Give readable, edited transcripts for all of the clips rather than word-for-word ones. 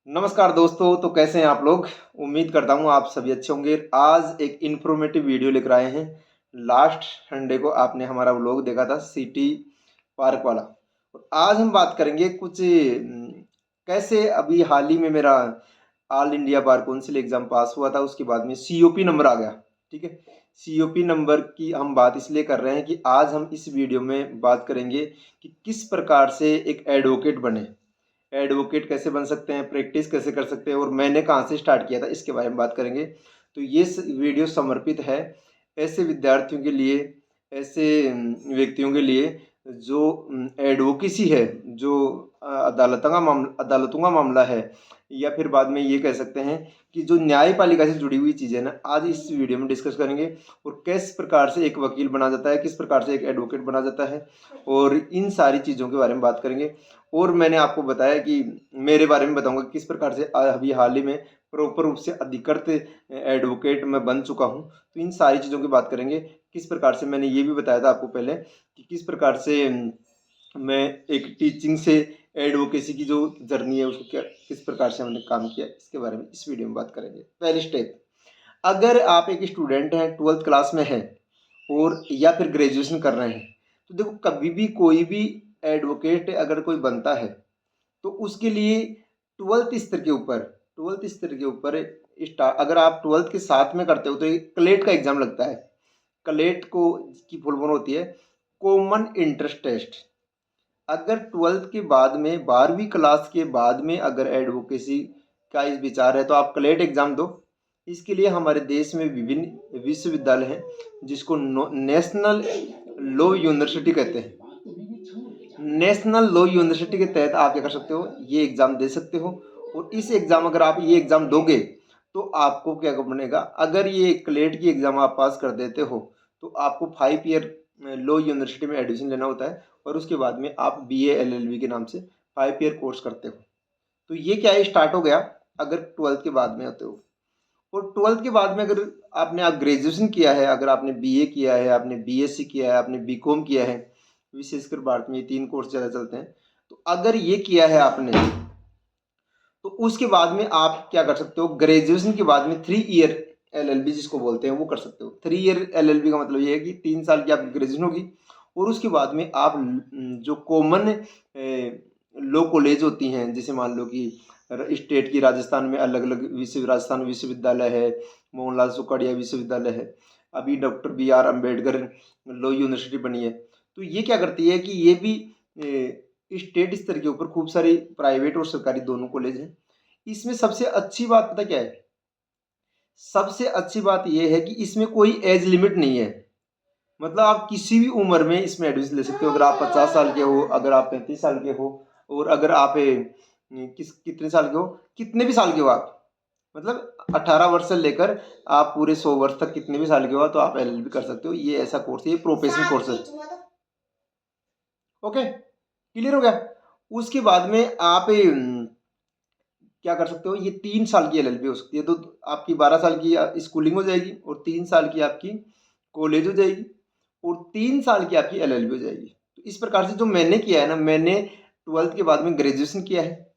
नमस्कार दोस्तों। तो कैसे हैं आप लोग? उम्मीद करता हूँ आप सभी अच्छे होंगे। आज एक इन्फॉर्मेटिव वीडियो लेकर आए हैं। लास्ट संडे को आपने हमारा व्लॉग देखा था सिटी पार्क वाला। और आज हम बात करेंगे कुछ कैसे अभी हाल ही में मेरा all India bar council exam पास हुआ था, उसके बाद में सीओपी नंबर आ गया। ठीक है, सीओपी नंबर की हम बात इसलिए कर रहे हैं कि आज हम इस वीडियो में बात करेंगे कि किस प्रकार से एक एडवोकेट बने, एडवोकेट कैसे बन सकते हैं, प्रैक्टिस कैसे कर सकते हैं और मैंने कहाँ से स्टार्ट किया था इसके बारे में बात करेंगे। तो ये वीडियो समर्पित है ऐसे विद्यार्थियों के लिए, ऐसे व्यक्तियों के लिए जो एडवोकेसी है, जो अदालतों का मामला है, या फिर बाद में ये कह सकते हैं कि जो न्यायपालिका से जुड़ी हुई चीज़ें ना, आज इस वीडियो में डिस्कस करेंगे। और किस प्रकार से एक वकील बना जाता है, किस प्रकार से एक एडवोकेट बना जाता है, और इन सारी चीज़ों के बारे में बात करेंगे। और मैंने आपको बताया कि मेरे बारे में बताऊंगा किस प्रकार से अभी हाल ही में प्रॉपर रूप से अधिकृत एडवोकेट मैं बन चुका हूं। तो इन सारी चीज़ों की बात करेंगे। किस प्रकार से मैंने ये भी बताया था आपको पहले कि किस प्रकार से मैं एक टीचिंग से एडवोकेसी की जो जर्नी है उसको क्या किस प्रकार से हमने काम किया, इसके बारे में इस वीडियो में बात करेंगे। पहली स्टेप, अगर आप एक स्टूडेंट हैं, 12th क्लास में हैं और या फिर ग्रेजुएशन कर रहे हैं, तो देखो कभी भी कोई भी एडवोकेट अगर कोई बनता है तो उसके लिए 12th स्तर के ऊपर अगर आप 12th के साथ में करते हो तो एक क्लेट का एग्जाम लगता है। क्लेट को की फुल फॉर्म होती है कॉमन इंटरेस्ट टेस्ट। अगर 12th के बाद में 12वीं क्लास के बाद में अगर एडवोकेसी का इस विचार है तो आप क्लेट एग्जाम दो। इसके लिए हमारे देश में विभिन्न विश्वविद्यालय हैं जिसको नेशनल लॉ यूनिवर्सिटी कहते हैं। नेशनल लॉ यूनिवर्सिटी के तहत आप क्या कर सकते हो, ये एग्ज़ाम दे सकते हो। और इस एग्ज़ाम अगर आप ये एग्ज़ाम दोगे तो आपको क्या बनेगा, अगर ये क्लेट की एग्ज़ाम आप पास कर देते हो तो आपको 5 ईयर लॉ यूनिवर्सिटी में एडमिशन लेना होता है और उसके बाद में आप BA LLB के नाम से 5 ईयर कोर्स करते हो। तो ये क्या है, स्टार्ट हो गया अगर 12th के बाद में होते हो। और 12th के बाद में अगर आप ग्रेजुएशन किया है, अगर आपने BA किया है, आपने BSc किया है, आपने BCom किया है, विशेषकर भारत में ये 3 कोर्स ज़्यादा चलते हैं। तो अगर ये किया है आपने तो उसके बाद में आप क्या कर सकते हो, ग्रेजुएशन के बाद में 3 ईयर LLB जिसको बोलते हैं वो कर सकते हो। 3 ईयर LLB का मतलब ये है कि 3 साल की आपकी ग्रेजुएशन होगी और उसके बाद में आप जो कॉमन लॉ कॉलेज होती हैं, जैसे मान लो कि स्टेट की राजस्थान में अलग अलग राजस्थान विश्वविद्यालय है, मोहनलाल सुखाड़िया विश्वविद्यालय है, अभी doctor BR Ambedkar law university बनी है। तो ये क्या करती है कि ये भी स्टेट स्तर के ऊपर खूब सारी प्राइवेट और सरकारी दोनों कॉलेज हैं। इसमें सबसे अच्छी बात पता क्या है, सबसे अच्छी बात यह है कि इसमें कोई एज लिमिट नहीं है। मतलब आप किसी भी उम्र में इसमें एडमिशन ले सकते हो। अगर आप 50 साल के हो, अगर आप 35 साल के हो, और अगर आप कितने साल के हो, कितने भी साल के हो आप, मतलब 18 वर्ष से लेकर आप पूरे 100 वर्ष तक कितने भी साल के हो तो आप LLB कर सकते हो। ये ऐसा कोर्स है, ये प्रोफेशनल कोर्स है। ओके, क्लियर हो गया। उसके बाद में आप क्या कर सकते हो, ये 3 साल की LLB हो सकती है। तो आपकी 12 साल की स्कूलिंग हो जाएगी और 3 साल की आपकी कॉलेज हो जाएगी और 3 साल की आपकी LLB हो जाएगी। तो इस प्रकार से जो मैंने किया है ना, मैंने 12th के बाद में ग्रेजुएशन किया है,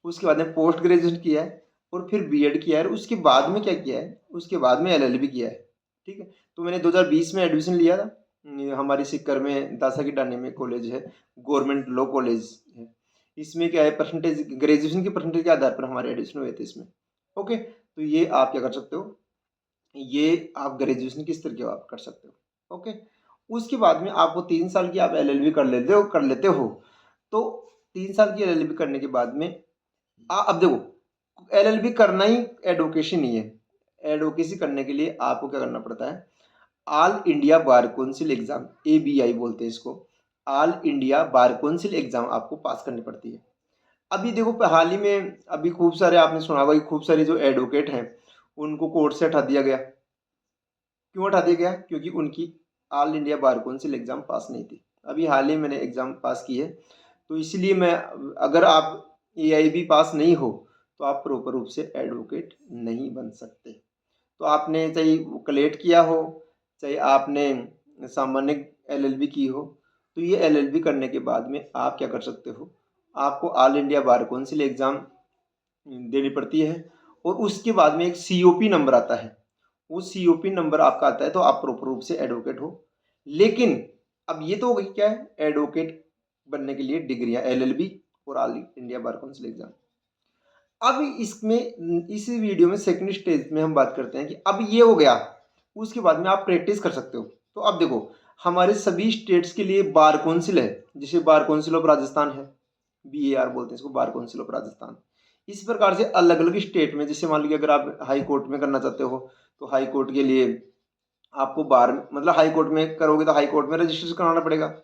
उसके बाद में पोस्ट ग्रेजुएशन किया है और फिर B.Ed किया है और उसके बाद में क्या किया है, उसके बाद में LLB किया है। ठीक है, तो मैंने 2020 में एडमिशन लिया था। हमारी सिक्कर में दासा की डानी में कॉलेज है, गवर्नमेंट लॉ कॉलेज है। इसमें क्या है, परसेंटेज ग्रेजुएशन के परसेंटेज के आधार पर हमारे एडमिशन हुए थे इसमें। ओके, तो ये आप क्या कर सकते हो, ये आप ग्रेजुएशन किस तरह के हो आप कर सकते हो। ओके, उसके बाद में आपको 3 साल की आप LLB कर लेते हो। तो 3 साल की LLB करने के बाद में अब देखो LLB करना ही एडवोकेसी नहीं है। एडवोकेसी करने के लिए आपको क्या करना पड़ता है, all India bar council exam, ABI बोलते हैं इसको, all India bar council exam आपको पास करनी पड़ती है। अभी देखो हाल ही में अभी खूब सारे आपने सुना होगा कि खूब सारे जो एडवोकेट हैं उनको कोर्ट से हटा दिया गया। क्यों हटा दिया गया, क्योंकि उनकी all India bar council exam पास नहीं थी। अभी हाल ही मैंने एग्जाम पास की है, तो इसलिए मैं, अगर आप AIB पास नहीं हो तो आप प्रॉपर रूप से एडवोकेट नहीं बन सकते। तो आपने चाहे क्लेट किया हो, चाहे आपने सामान्य LLB की हो, तो ये LLB करने के बाद में आप क्या कर सकते हो, आपको all India bar council exam देनी पड़ती है, और उसके बाद में एक COP नंबर आता है। वो COP नंबर आपका आता है तो आप प्रॉपर रूप से एडवोकेट हो। लेकिन अब ये तो हो गई क्या है, एडवोकेट बनने के लिए डिग्रियां, LLB और all India bar council exam. अब इसमें इस वीडियो में सेकंड स्टेज में हम बात करते हैं कि अब ये हो गया, उसके बाद में आप प्रैक्टिस कर सकते हो। तो अब देखो, हमारे सभी स्टेट्स के लिए बार काउंसिल है, जैसे बार काउंसिल ऑफ राजस्थान है, BAR बोलते हैं इसको, बार काउंसिल ऑफ राजस्थान। इस प्रकार से अलग अलग स्टेट में, जैसे मान लीजिए अगर आप हाई कोर्ट में करना चाहते हो तो हाई कोर्ट के लिए आपको बार, मतलब हाई कोर्ट में करोगे तो हाई कोर्ट में रजिस्ट्रेशन कराना पड़ेगा।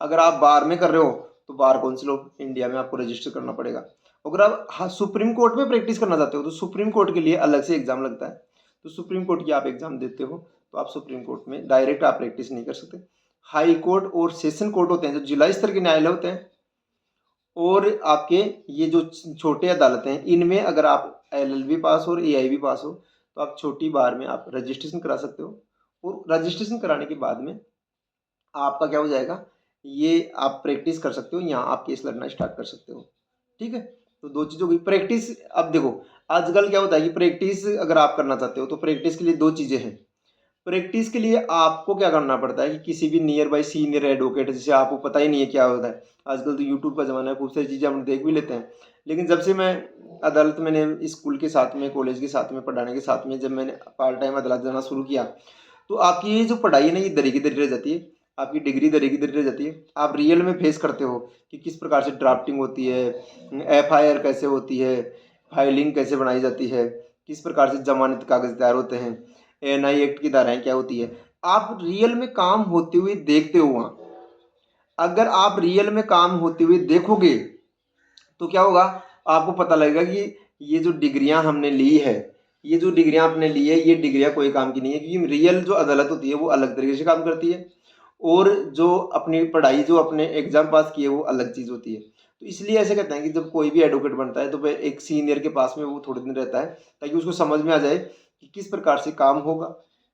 अगर आप बार में कर रहे हो तो बार काउंसिल ऑफ इंडिया में आपको रजिस्टर करना पड़ेगा। अगर आप हाँ सुप्रीम कोर्ट में प्रैक्टिस करना चाहते हो तो सुप्रीम कोर्ट के लिए अलग से एग्जाम लगता है। तो सुप्रीम कोर्ट की आप एग्जाम देते हो तो आप सुप्रीम कोर्ट में डायरेक्ट आप प्रैक्टिस नहीं कर सकते। हाई कोर्ट और सेशन कोर्ट होते हैं जो जिला स्तर के न्यायालय होते हैं, और आपके ये जो छोटे अदालतें हैं, इनमें अगर आप LLB पास हो और AIB पास हो तो आप छोटी बार में आप रजिस्ट्रेशन करा सकते हो। और रजिस्ट्रेशन कराने के बाद में आपका क्या हो जाएगा, ये आप प्रैक्टिस कर सकते हो, यहाँ आप केस लड़ना स्टार्ट कर सकते हो। ठीक है, तो दो चीज़ हो गई प्रैक्टिस। अब देखो आजकल क्या होता है कि प्रैक्टिस अगर आप करना चाहते हो तो प्रैक्टिस के लिए दो चीज़ें हैं। प्रैक्टिस के लिए आपको क्या करना पड़ता है कि किसी भी नियर बाई सीनियर एडवोकेट, जिसे आपको पता ही नहीं है क्या होता है, आजकल तो यूट्यूब का ज़माना है, खूब सारी चीज़ें हम देख भी लेते हैं। लेकिन जब से मैं अदालत, मैंने स्कूल के साथ में, कॉलेज के साथ में, पढ़ाने के साथ में, जब मैंने पार्ट टाइम अदालत जाना शुरू किया तो आपकी ये जो पढ़ाई है ना, ये दरी की दरी रह जाती है, आपकी डिग्री दरी की दरी रह जाती है। आप रियल में फेस करते हो कि किस प्रकार से ड्राफ्टिंग होती है, FIR कैसे होती है, फाइलिंग कैसे बनाई जाती है, किस प्रकार से जमानत कागज तैयार होते हैं, NI एक्ट की धाराएं क्या होती है। आप रियल में काम होते हुए देखते हो वहाँ। अगर आप रियल में काम होते हुए देखोगे तो क्या होगा, आपको पता लगेगा कि ये जो डिग्रियां हमने ली है, ये जो डिग्रियां आपने ली है, ये डिग्रियां कोई काम की नहीं है, क्योंकि रियल जो अदालत होती है वो अलग तरीके से काम करती है, और जो अपनी पढ़ाई, जो अपने एग्जाम पास किए, वो अलग चीज़ होती है। तो इसलिए ऐसे कहते हैं कि जब कोई भी एडवोकेट बनता है तो वह एक सीनियर के पास में वो थोड़े दिन रहता है, ताकि उसको समझ में आ जाए कि किस प्रकार से काम होगा,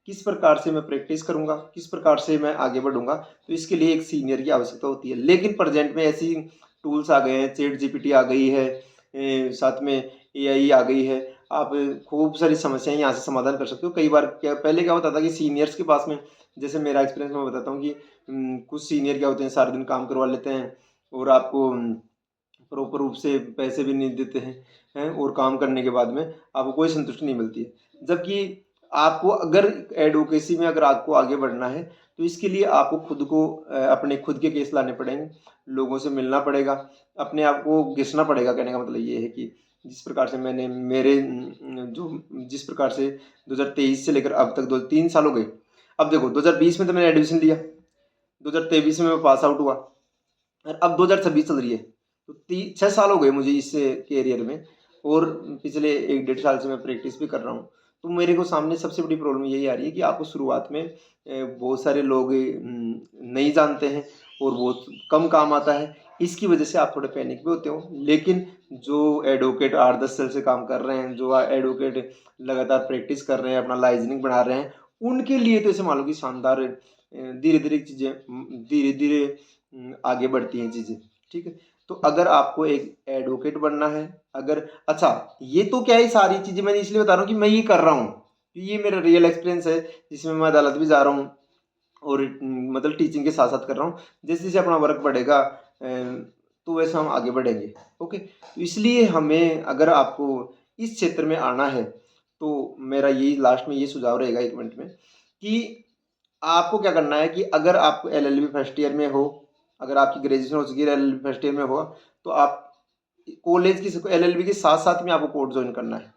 किस प्रकार से मैं प्रैक्टिस करूंगा, किस प्रकार से मैं आगे बढ़ूंगा। तो इसके लिए एक सीनियर की आवश्यकता होती है। लेकिन प्रेजेंट में ऐसी टूल्स आ गए हैं, चैट GPT आ गई है, साथ में AI आ गई है, आप खूब सारी समस्याएं यहाँ से समाधान कर सकते हो। कई बार क्या, पहले क्या होता था कि सीनियर्स के पास में, जैसे मेरा एक्सपीरियंस मैं बताता हूँ कि कुछ सीनियर क्या होते हैं, सारा दिन काम करवा लेते हैं और आपको प्रॉपर रूप से पैसे भी नहीं देते हैं, और काम करने के बाद में आपको कोई संतुष्टि नहीं मिलती है। जबकि आपको अगर एडवोकेसी में अगर आपको आगे बढ़ना है तो इसके लिए आपको खुद को अपने खुद के केस लाने पड़ेंगे, लोगों से मिलना पड़ेगा, अपने आप को घिसना पड़ेगा। कहने का मतलब ये है कि जिस प्रकार से मैंने मेरे जो जिस प्रकार से 2023 से लेकर अब तक 2-3 साल हो गए। अब देखो 2020 में तो मैंने एडमिशन लिया, 2023 में मैं पास आउट हुआ, और अब 2026 चल रही है, तो 6 साल हो गए मुझे इस कैरियर में, और पिछले 1-1.5 साल से मैं प्रैक्टिस भी कर रहा हूँ। तो मेरे को सामने सबसे बड़ी प्रॉब्लम यही आ रही है कि आपको शुरुआत में बहुत सारे लोग नहीं जानते हैं और बहुत कम काम आता है। इसकी वजह से आप थोड़े पैनिक भी होते हो। लेकिन जो एडवोकेट 8-10 साल से काम कर रहे हैं, जो एडवोकेट लगातार प्रैक्टिस कर रहे हैं, अपना लाइजनिंग बना रहे हैं, उनके लिए तो ऐसे मान लो कि शानदार, धीरे धीरे चीज़ें, धीरे धीरे आगे बढ़ती हैं चीज़ें। ठीक है, तो अगर आपको एक एडवोकेट बनना है, अगर, अच्छा, ये तो क्या है, सारी चीज़ें मैंने इसलिए बता रहा हूँ कि मैं ये कर रहा हूँ, ये मेरा रियल एक्सपीरियंस है, जिसमें मैं अदालत भी जा रहा हूँ और मतलब टीचिंग के साथ साथ कर रहा हूँ। जैसे जैसे अपना वर्क बढ़ेगा तो वैसे हम आगे बढ़ेंगे। ओके, तो इसलिए हमें, अगर आपको इस क्षेत्र में आना है तो मेरा यही लास्ट में ये सुझाव रहेगा 1 मिनट में, कि आपको क्या करना है कि अगर आप LLB फर्स्ट ईयर में हो, अगर आपकी ग्रेजुएशन हो चुकी है, LLB फर्स्ट ईयर में हो, तो आप कॉलेज की LLB के साथ साथ में आपको कोर्ट ज्वाइन करना है।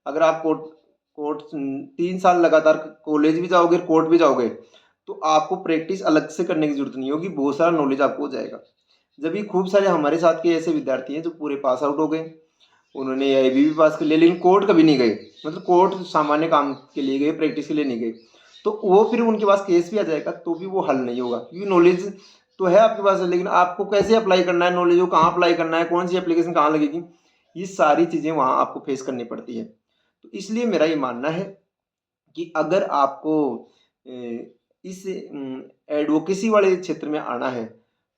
अगर आप कोर्ट कोर्ट 3 साल लगातार कॉलेज भी जाओगे, कोर्ट भी जाओगे, तो आपको प्रैक्टिस अलग से करने की जरूरत नहीं होगी, बहुत सारा नॉलेज आपको हो जाएगा। जब ये खूब सारे हमारे साथ के ऐसे विद्यार्थी हैं जो पूरे पास आउट हो गए, उन्होंने AIB भी पास कर लिया, लेकिन कोर्ट कभी नहीं गए, मतलब कोर्ट सामान्य काम के लिए गए, प्रैक्टिस के लिए नहीं गए। तो वो फिर उनके पास केस भी आ जाएगा तो भी वो हल नहीं होगा, क्योंकि नॉलेज तो है आपके पास, लेकिन आपको कैसे अप्लाई करना है नॉलेज को, कहाँ अप्लाई करना है, कौन सी एप्लीकेशन कहाँ लगेगी, ये सारी चीज़ें वहाँ आपको फेस करनी पड़ती है। तो इसलिए मेरा ये मानना है कि अगर आपको इस एडवोकेसी वाले क्षेत्र में आना है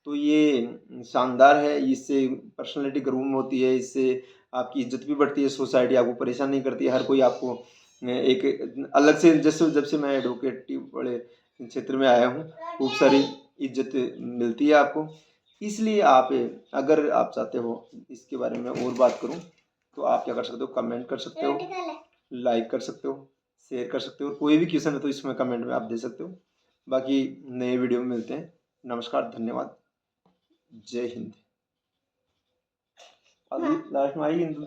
तो ये शानदार है, इससे पर्सनैलिटी ग्रूम होती है, इससे आपकी इज़्ज़त भी बढ़ती है, सोसाइटी आपको परेशान नहीं करती, हर कोई आपको एक अलग से, जैसे जब से मैं एडवोकेटिव वाले क्षेत्र में आया हूँ, खूब सारी इज़्ज़त मिलती है आपको। इसलिए आप, अगर आप चाहते हो इसके बारे में और बात करूँ, तो आप क्या कर सकते हो, कमेंट कर सकते हो, लाइक कर सकते हो, शेयर कर सकते हो, कोई भी क्वेश्चन है तो इसमें कमेंट में आप दे सकते हो। बाकी नए वीडियो में मिलते हैं। नमस्कार, धन्यवाद, जय हिंद। अभी लास्ट में आई हिंदू।